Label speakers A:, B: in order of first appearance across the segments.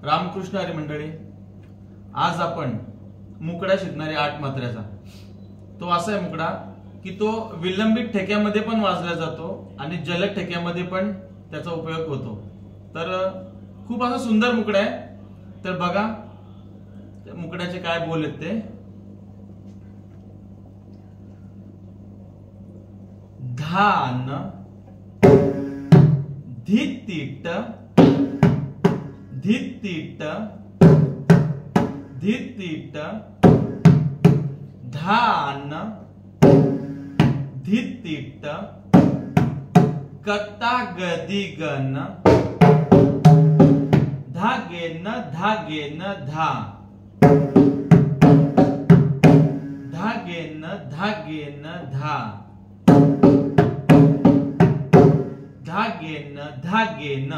A: रामकृष्ण हरी मंडळी, आज आपण मुकडा शिकणारे 8 मात्र्याचा। तो असा आहे मुकडा की तो विलंबित ठेक्यामध्ये पण वाजला जातो आणि जलद ठेक्यामध्ये पण त्याचा उपयोग होतो। तर खूप असा सुंदर मुकडा आहे। तर बघा त्या मुकड्याचे काय बोल आहेत ते। धान धित्तिट धित्तिट धित्तिट धान धित्तिट कत्ता गदिगन धागेन धागेन धा धागेन धागेन धा धागेन धागेन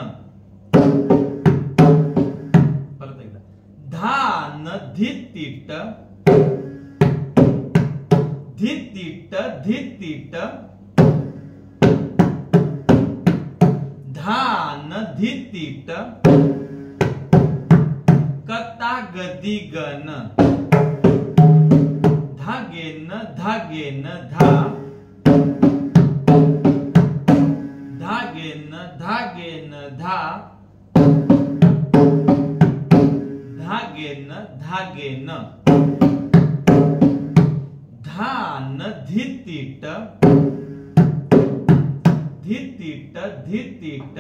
A: परत एकदा धान धित्तिट धित्तिट धित्तिट धान धित्तिट कत्ता गदिगन धागेन धागेन धा धागेन धागेन धा धागेन धागेन धान धित्तिट धित्तिट धित्तिट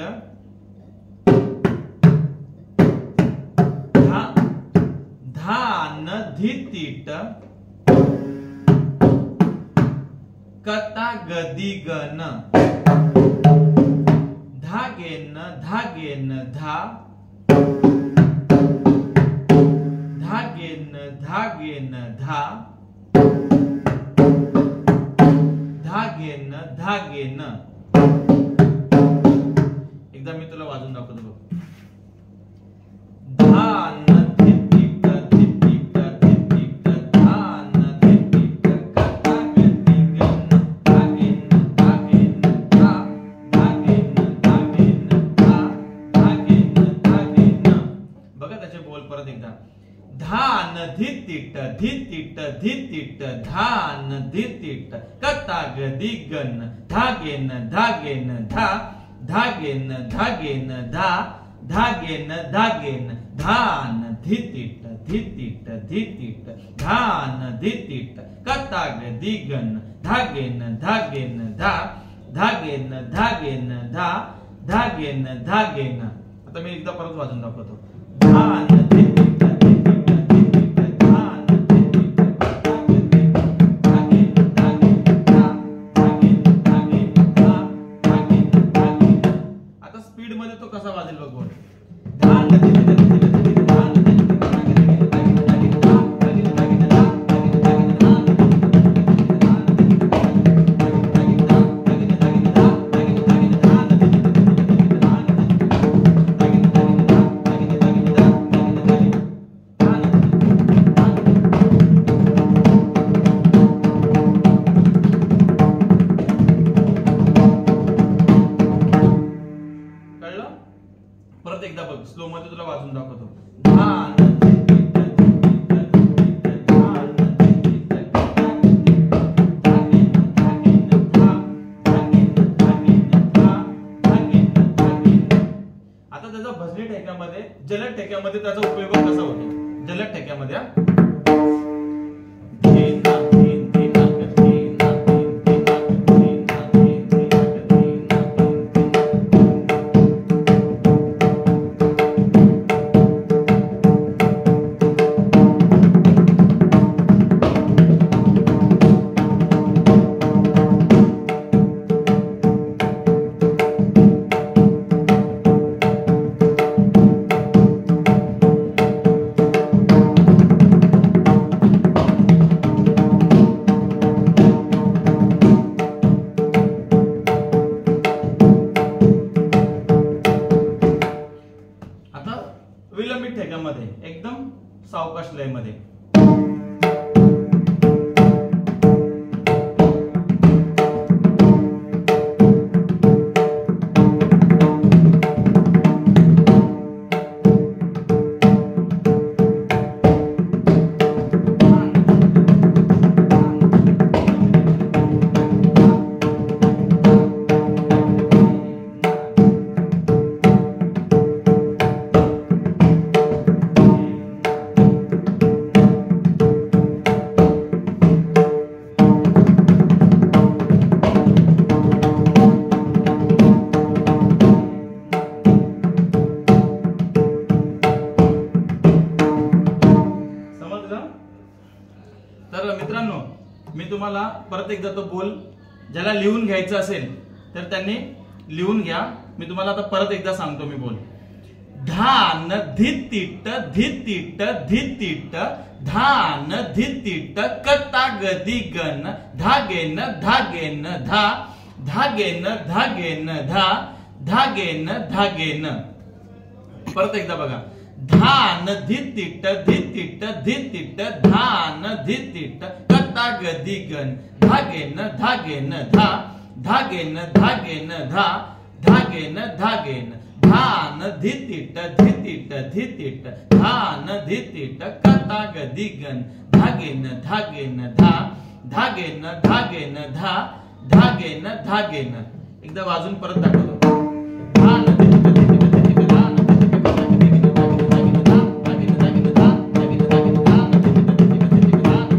A: धान धित्तिट कत्ता गदिगन धागेन धागेन धा धागेन धागेन धा धागेन धागेन। एकदा मी तुला वाजून दाखवतो बघ। धान धित्तिट धित्तिट धित्तिट धान धित्तिट कत्ता गदिगन धागेन धागेन धा धागेन धागेन धा धागेन धागेन। बघा त्याचे बोल परत एकदा। धान धित्तिट धित्तिट धित्तिट धान धित्तिट कत्ता गदिगन धागेन धागेन धा धागेन धागेन धा धागेन धागेन धान धित्तिट धित्तिट धित्तिट धान धित्तिट कत्ता गदिगन धागेन धागेन धा धागेन धागेन धा धागेन धागेन। आता मी एकदा परत वाजून दाखवतो। धान धित्तिट कसा वाजेल बघ बोल। धान परत एकदा बघ, स्लो मध्ये तुला वाजून दाखवतो। धान आता त्याचा भजनी ठेक्यामध्ये जलद ठेक्यामध्ये त्याचा उपयोग कसा होतो। जलद ठेक्यामध्ये विलंबित ठेक्यामध्ये एकदम सावकाश लयमध्ये। परत एकदा तो बोल ज्याला लिहून घ्यायचं असेल तर त्यांनी लिहून घ्या. मी तुम्हाला आता परत एकदा सांगतो मी बोल. धान धित्तिट धित्तिट धित्तिट धान धित्तिट कता गदी गण धागेन धागेन धा धागेन धागेन धा धागेन धागेन. परत एकदा बघा. धान धित्तिट धित्तिट धित्तिट धान धित्तिट कता गदी गण धागेन धागेन धा धागेन धागेन धा धागेन धागेन धान धित्तिट धित्तिट धित्तिट धान धित्तिट कता गदी गण धागेन धागेन धा धागेन धागेन धा धागेन धागेन. एकदा वाजून परत दाखवतो. धान धित्तिट धित्तिट धित्तिट धान धित्तिट कता गदी गण धागेन धागेन धागेन धा धागेन धागेन धान धित्तिट धित्तिट धित्तिट धान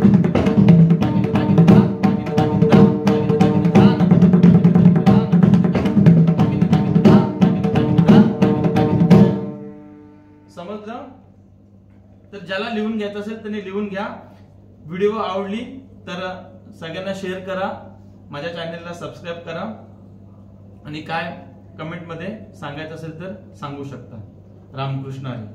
A: धागेन धागेन धा धागेन धागेन धा धागेन धागेन धान समजलं. तर ज्याला लिहून घ्यायचं असेल त्याने लिहून घ्या. व्हिडिओ आवडली तर सगळ्यांना शेअर करा, माझ्या चॅनलला सबस्क्राईब करा आणि काय कमेंट मध्ये सांगायचं असेल तर सांगू शकता. रामकृष्ण हरी.